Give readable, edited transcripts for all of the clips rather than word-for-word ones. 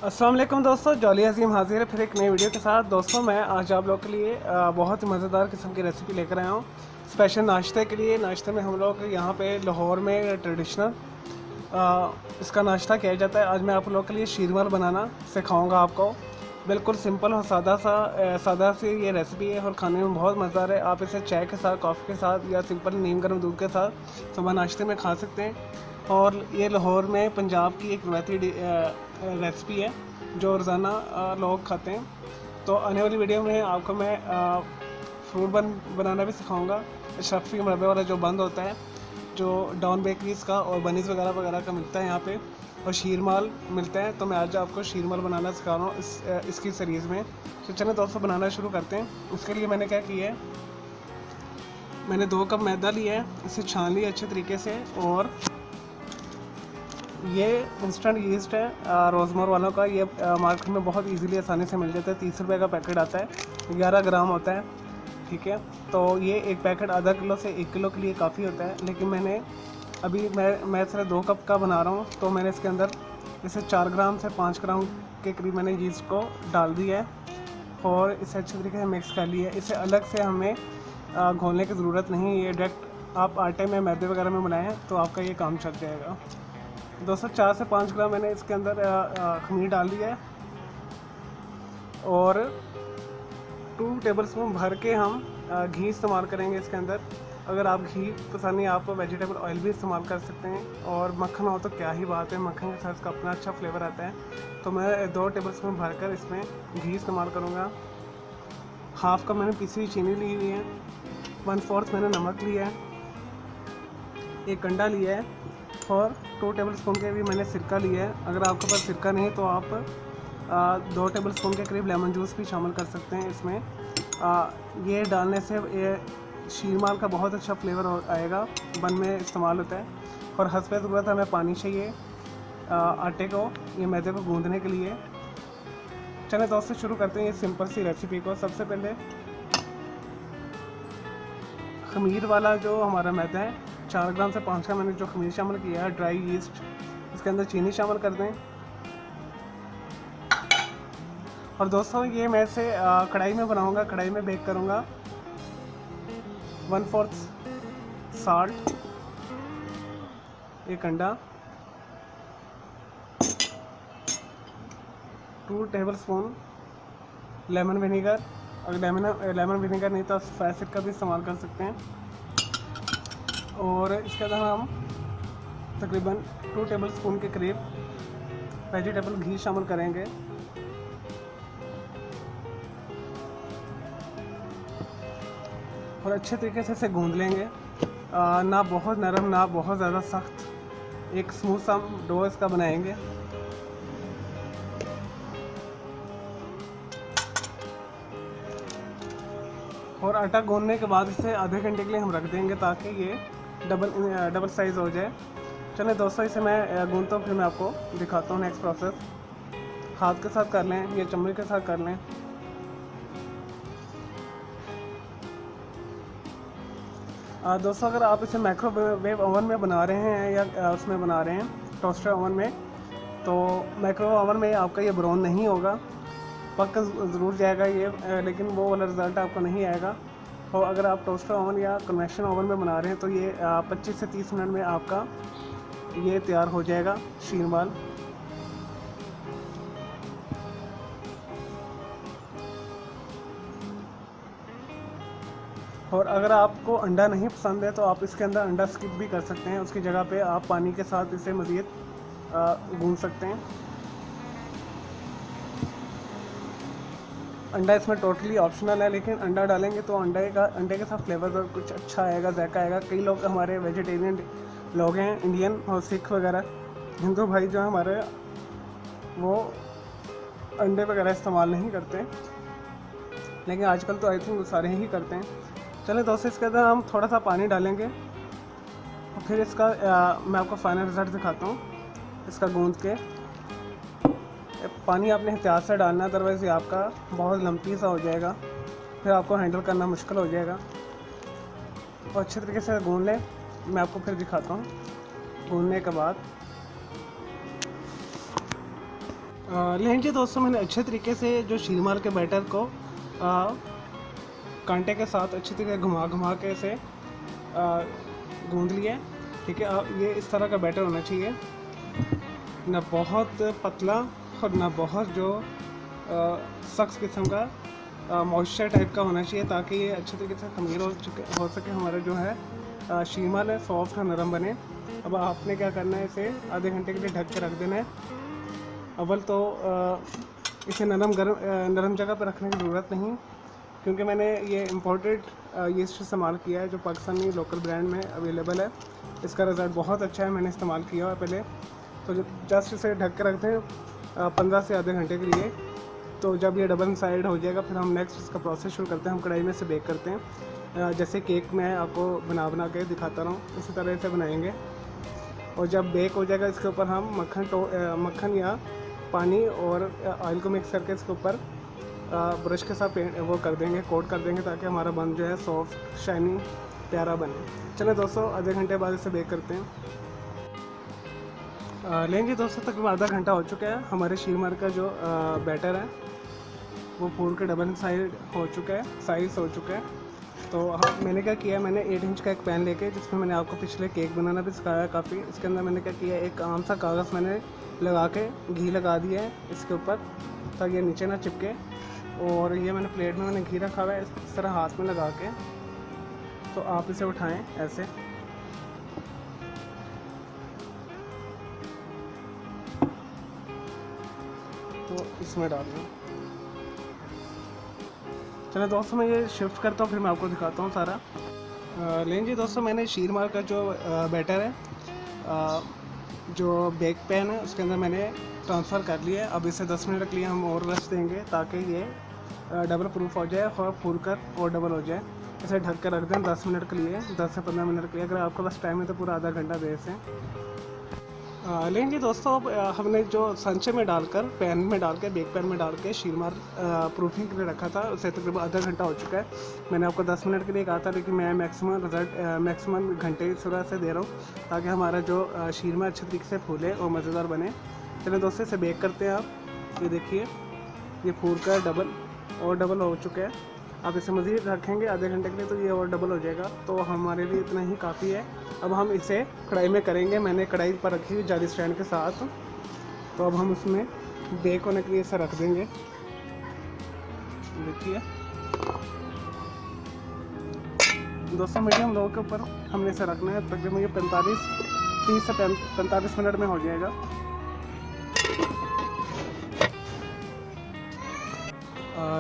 अस्सलाम वालेकुम दोस्तों, जॉली अजीम हाजिर है फिर एक नई वीडियो के साथ। दोस्तों मैं आज आप लोग के लिए बहुत ही मज़ेदार किस्म की रेसिपी लेकर आया हूँ स्पेशल नाश्ते के लिए। नाश्ते में हम लोग यहाँ पे लाहौर में ट्रेडिशनल इसका नाश्ता किया जाता है। आज मैं आप लोग के लिए शीरमाल बनाना सिखाऊंगा आपको। बिल्कुल सिंपल और सादा सी ये रेसिपी है और खाने में बहुत मज़ेदार है। आप इसे चाय के साथ, कॉफ़ी के साथ या सिंपल नीम गर्म दूध के साथ सुबह नाश्ते में खा सकते हैं। और ये लाहौर में पंजाब की एक रवायती रेसिपी है जो रोज़ाना लोग खाते हैं। तो आने वाली वीडियो में आपको मैं फ्रूट बनाना भी सिखाऊंगा। शफी मरबे वाला जो बंद होता है, जो डॉन बेकरीज़ का और बनीज़ वगैरह वगैरह का मिलता है यहाँ पे, और शीरमाल मिलते हैं। तो मैं आज आपको शीरमाल बनाना सिखा रहा हूँ इसकी सीरीज़ में। तो चलिए दोस्तों बनाना शुरू करते हैं। इसके लिए मैंने क्या किया है, मैंने 2 कप मैदा लिया है, इसे छान लिया अच्छे तरीके से। और ये इंस्टेंट यीस्ट है रोज़मोर वालों का। ये मार्केट में बहुत इजीली आसानी से मिल जाता है। 30 रुपये का पैकेट आता है, 11 ग्राम होता है, ठीक है। तो ये एक पैकेट आधा किलो से 1 किलो के लिए काफ़ी होता है। लेकिन मैं सिर्फ 2 कप का बना रहा हूँ, तो मैंने इसके अंदर इसे 4 ग्राम से 5 ग्राम के करीब मैंने यीस्ट को डाल दिया है और इसे अच्छे तरीके से मिक्स कर लिया है। इसे अलग से हमें घोलने की ज़रूरत नहीं है। ये डायरेक्ट आप आटे में मैदे वगैरह में बनाएं तो आपका ये काम चल जाएगा। दोस्तों 4 से 5 ग्राम मैंने इसके अंदर खमीर डाल दिया है और 2 टेबलस्पून भर के हम घी इस्तेमाल करेंगे इसके अंदर। अगर आप घी पसंद नहीं, आप वेजिटेबल ऑयल भी इस्तेमाल कर सकते हैं। और मक्खन हो तो क्या ही बात है, मक्खन के साथ इसका अपना अच्छा फ्लेवर आता है। तो मैं 2 टेबलस्पून भरकर इसमें घी इस्तेमाल करूँगा। हाफ़ कप मैंने पिसी हुई चीनी ली हुई है, 1/4 मैंने नमक लिया है, 1 अंडा लिया है और 2 टेबलस्पून के भी मैंने सिरका लिया है। अगर आपके पास सिरका नहीं तो आप 2 टेबलस्पून के करीब लेमन जूस भी शामिल कर सकते हैं इसमें। ये डालने से ये शीरमाल का बहुत अच्छा फ्लेवर आएगा, बन में इस्तेमाल होता है। और हस्बे ज़रूरत हमें पानी चाहिए आटे को, ये मैदे को गूंदने के लिए। चलिए दोस्तों शुरू करते हैं ये सिंपल सी रेसिपी को। सबसे पहले खमीर वाला जो हमारा मैदा है, 4 ग्राम से 5 ग्राम मैंने जो खमीर शामिल किया है, ड्राई यीस्ट, इसके अंदर चीनी शामिल कर दें। और दोस्तों ये मैं इसे कढ़ाई में बनाऊंगा, कढ़ाई में बेक करूंगा। 1/4 साल्ट, 1 अंडा, 2 टेबलस्पून लेमन विनीगर। अगर लेमन विनीगर नहीं तो आप एसिड का भी इस्तेमाल कर सकते हैं। और इसके अंदर हम तकरीबन 2 टेबलस्पून के करीब वेजिटेबल घी शामिल करेंगे। और अच्छे तरीके से इसे गूंद लेंगे, ना बहुत नरम ना बहुत ज़्यादा सख्त, एक स्मूथ सा डो इसका बनाएंगे। और आटा गूंदने के बाद इसे आधे घंटे के लिए हम रख देंगे ताकि ये डबल साइज़ हो जाए। चलिए दोस्तों इसे मैं गूंदता हूँ, फिर मैं आपको दिखाता हूँ नेक्स्ट प्रोसेस। हाथ के साथ कर लें या चम्मच के साथ कर लें। दोस्तों अगर आप इसे माइक्रोवेव ओवन में बना रहे हैं या उसमें बना रहे हैं टोस्टर ओवन में, तो माइक्रोवेव ओवन में आपका ये ब्राउन नहीं होगा, पक ज़रूर जाएगा ये, लेकिन वो वाला रिज़ल्ट आपको नहीं आएगा। और अगर आप टोस्टर ओवन या कन्वेक्शन ओवन में बना रहे हैं तो ये 25 से 30 मिनट में आपका ये तैयार हो जाएगा शीरमाल। और अगर आपको अंडा नहीं पसंद है तो आप इसके अंदर अंडा स्किप भी कर सकते हैं, उसकी जगह पे आप पानी के साथ इसे मज़ीद गूंद सकते हैं। अंडा इसमें टोटली ऑप्शनल है, लेकिन अंडा डालेंगे तो अंडे के साथ फ्लेवर कुछ अच्छा आएगा, जायका आएगा। कई लोग हमारे वेजिटेरियन लोग हैं, इंडियन और सिख वगैरह, हिंदू भाई जो हैं हमारे, वो अंडे वगैरह इस्तेमाल नहीं करते, लेकिन आजकल तो आई थिंक सारे ही करते हैं। चलिए दोस्तों इसके अंदर हम थोड़ा सा पानी डालेंगे और फिर इसका मैं आपको फाइनल रिज़ल्ट दिखाता हूँ। इसका गूंद के पानी आपने एहतियात से डालना है, अदरवाइज़ ये आपका बहुत लम्पी सा हो जाएगा, फिर आपको हैंडल करना मुश्किल हो जाएगा। और अच्छे तरीके से गूंद लें, मैं आपको फिर दिखाता हूँ गूंदने के बाद। लेकिन जी दोस्तों, मैंने अच्छे तरीके से जो शीरमार के बैटर को कांटे के साथ अच्छी तरीके घुमा घुमा के इसे गूंद लिया है। ठीक है, ये इस तरह का बैटर होना चाहिए, ना बहुत पतला और ना बहुत जो सख्त किस्म का मॉइस्चर टाइप का होना चाहिए, ताकि ये अच्छे तरीके से खमीर हो सके हमारा जो है शीरमार है सॉफ्ट और नरम बने। अब आपने क्या करना है, इसे आधे घंटे के लिए ढक के रख देना है। अव्वल तो इसे नरम जगह पर रखने की ज़रूरत नहीं, क्योंकि मैंने ये इम्पोर्टेड यीस्ट इस्तेमाल किया है जो पाकिस्तानी लोकल ब्रांड में अवेलेबल है। इसका रिज़ल्ट बहुत अच्छा है, मैंने इस्तेमाल किया है पहले। तो जस्ट इसे ढक के रखते हैं 15 से आधे घंटे के लिए। तो जब ये डबल साइड हो जाएगा, फिर हम नेक्स्ट इसका प्रोसेस शुरू करते हैं। हम कढ़ाई में से बेक करते हैं, जैसे केक मैं आपको बना के दिखाता रहा हूँ, इसी तरह से बनाएंगे। और जब बेक हो जाएगा, इसके ऊपर हम मक्खन या पानी और ऑयल को मिक्स करके इसके ऊपर ब्रश के साथ वो कर देंगे, कोट कर देंगे, ताकि हमारा बन जो है सॉफ्ट शाइनी प्यारा बने। चलिए दोस्तों, आधे घंटे बाद इसे बेक करते हैं। लेंगे दोस्तों, तकरीबन आधा घंटा हो चुका है। हमारे शीरमार का जो बैटर है वो फूल के डबल साइड हो चुका है, साइज हो चुका है। तो मैंने क्या किया, मैंने 8 इंच का एक पैन लेके, जिसमें मैंने आपको पिछले केक बनाना भी सिखाया काफ़ी। इसके अंदर मैंने क्या किया, एक आम सा कागज़ मैंने लगा के घी लगा दिया है इसके ऊपर, ताकि ये नीचे ना चिपके। और ये मैंने प्लेट में मैंने घी रखा हुआ है, इस तरह हाथ में लगा के। तो आप इसे उठाएं ऐसे, तो इसमें डाल दूँ। चलो दोस्तों, मैं ये शिफ्ट करता हूँ, फिर मैं आपको दिखाता हूँ सारा। लेकिन जी दोस्तों, मैंने शीरमार का जो बैटर है, जो बेक पैन है, उसके अंदर मैंने ट्रांसफ़र कर लिया है। अब इसे 10 मिनट के लिए हम और रेस्ट देंगे, ताकि ये डबल प्रूफ हो जाए और फूल कर और डबल हो जाए। इसे ढक कर रख दें 10 मिनट के लिए, 10 से 15 मिनट के लिए। अगर आपके पास टाइम है तो पूरा आधा घंटा दे इसे। लेकिन जी दोस्तों, अब हमने जो सांचे में डालकर, पैन में डाल के, बेक पैन में डाल के शीरमार प्रूफिंग के लिए रखा था, उसे तकरीबन आधा घंटा हो चुका है। मैंने आपको 10 मिनट के लिए कहा था, लेकिन मैं मैक्सिमम घंटे की शुरुआत से दे रहा हूँ, ताकि हमारा जो शीरमार अच्छे तरीके से फूले और मज़ेदार बने। चलिए दोस्तों, इसे बेक करते हैं। आप ये देखिए, ये फूल का डबल हो चुका है। आप इसे मज़ीद रखेंगे आधे घंटे के लिए, तो ये और डबल हो जाएगा। तो हमारे लिए इतना ही काफ़ी है। अब हम इसे कढ़ाई में करेंगे। मैंने कढ़ाई पर रखी हुई जाली स्टैंड के साथ, तो अब हम उसमें बेक होने के लिए इसे रख देंगे। देखिए दोस्तों, मीडियम लो के ऊपर हमने इसे रखना है। तकरीबन ये 30 से 45 मिनट में हो जाएगा।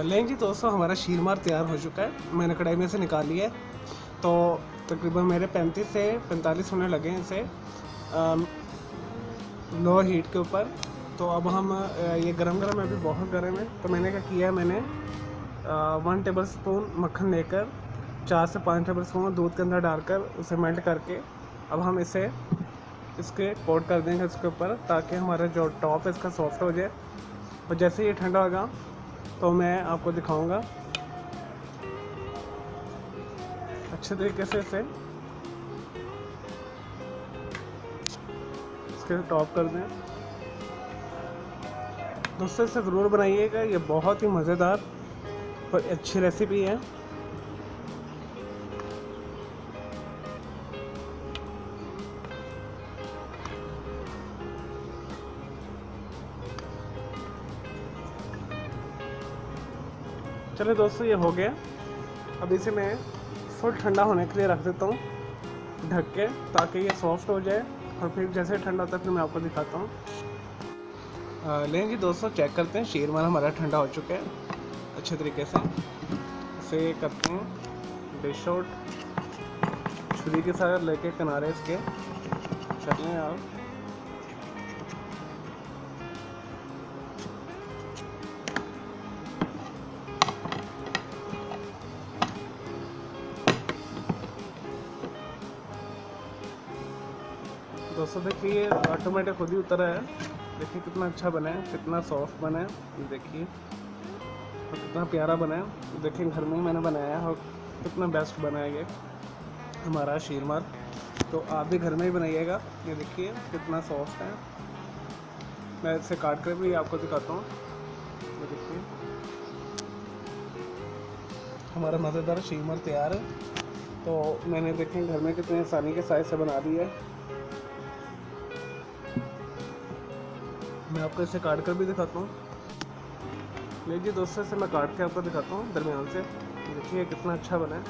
लेंगे दोस्तों, हमारा शीरमार तैयार हो चुका है। मैंने कढ़ाई में से निकाल लिया है। तो तकरीबन मेरे 35 से 45 मिनट लगे हैं इसे लो हीट के ऊपर। तो अब हम ये गरम है, अभी बहुत गर्म है। तो मैंने क्या किया, मैंने 1 टेबल स्पून मक्खन लेकर 4 से 5 टेबल स्पून दूध के अंदर डालकर उसे मेल्ट करके, अब हम इसके कोट कर देंगे इसके ऊपर, ताकि हमारा जो टॉप है इसका सॉफ्ट हो जाए। और जैसे ये ठंडा होगा तो मैं आपको दिखाऊंगा अच्छे तरीके से इसे इसके टॉप कर दें। दोस्तों, इसे ज़रूर बनाइएगा, ये बहुत ही मज़ेदार और अच्छी रेसिपी है। चलो दोस्तों, ये हो गया। अब इसे मैं फुल ठंडा होने के लिए रख देता हूँ ढक के, ताकि ये सॉफ्ट हो जाए। और फिर जैसे ठंडा होता है फिर मैं आपको दिखाता हूँ। लेंगे दोस्तों, चेक करते हैं। शीरमार हमारा ठंडा हो चुका है अच्छे तरीके से। इसे करते हैं डिश आउट, छुरी के साथ लेके किनारे इसके चलें आप। दोस्तों देखिए, ऑटोमेटिक खुद ही उतर है। देखिए कितना अच्छा बना है, कितना सॉफ्ट बना है। देखिए और कितना प्यारा बना है। देखिए घर में ही मैंने बनाया है और कितना बेस्ट बना है ये हमारा शीरमार। तो आप भी घर में ही बनाइएगा। ये देखिए कितना सॉफ्ट है। मैं इसे काट कर भी आपको दिखाता हूँ। ये देखिए हमारा मज़ेदार शीमर तैयार है। तो मैंने देखें घर में कितने आसानी के साइज से बना दिया है। मैं आपको इसे काट कर भी दिखाता हूँ। लीजिए दोस्तों, से मैं काट के आपको दिखाता हूँ दरमियान से। देखिए कितना अच्छा बना है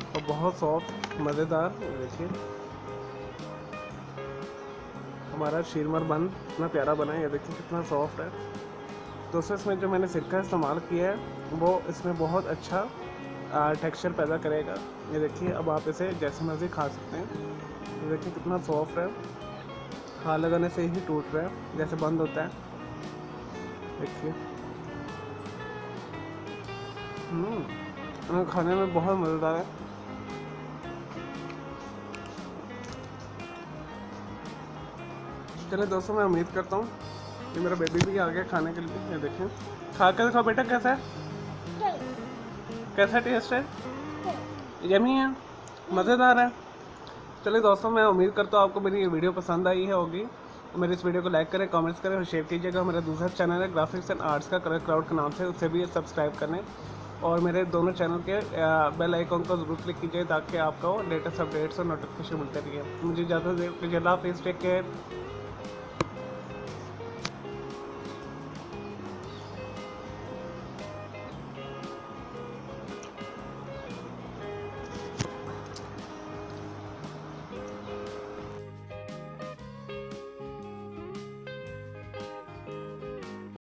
और बहुत सॉफ्ट मज़ेदार। देखिए हमारा शीरमर बन इतना प्यारा बना है। ये देखिए कितना सॉफ्ट है दोस्तों। इसमें जो मैंने सिरका इस्तेमाल किया है वो इसमें बहुत अच्छा टेक्सचर पैदा करेगा। ये देखिए अब आप इसे जैसे मर्ज़ी खा सकते हैं। ये देखिए कितना सॉफ्ट है, हाथ लगाने से ही टूट रहा है जैसे बंद होता है। देखिए खाने में बहुत मज़ेदार है। चलिए दोस्तों, मैं उम्मीद करता हूँ कि मेरा बेबी भी आ गया खाने के लिए। ये देखें, खा कर दिखाओ बेटा कैसा है, कैसा टेस्ट है। यमी है, मज़ेदार है। चलिए दोस्तों, मैं उम्मीद करता हूँ आपको मेरी ये वीडियो पसंद आई है होगी। मेरे इस वीडियो को लाइक करें, कमेंट्स करें और शेयर कीजिएगा। मेरा दूसरा चैनल है ग्राफिक्स एंड आर्ट्स का कलर क्राउड के नाम से, उसे भी सब्सक्राइब करें और मेरे दोनों चैनल के बेल आइकॉन को ज़रूर क्लिक कीजिए ताकि आपको लेटेस्ट अपडेट्स और नोटिफिकेशन मिलते रहिए। मुझे ज़्यादा देर के अल्लाह हाफ़िज़, टेक केयर।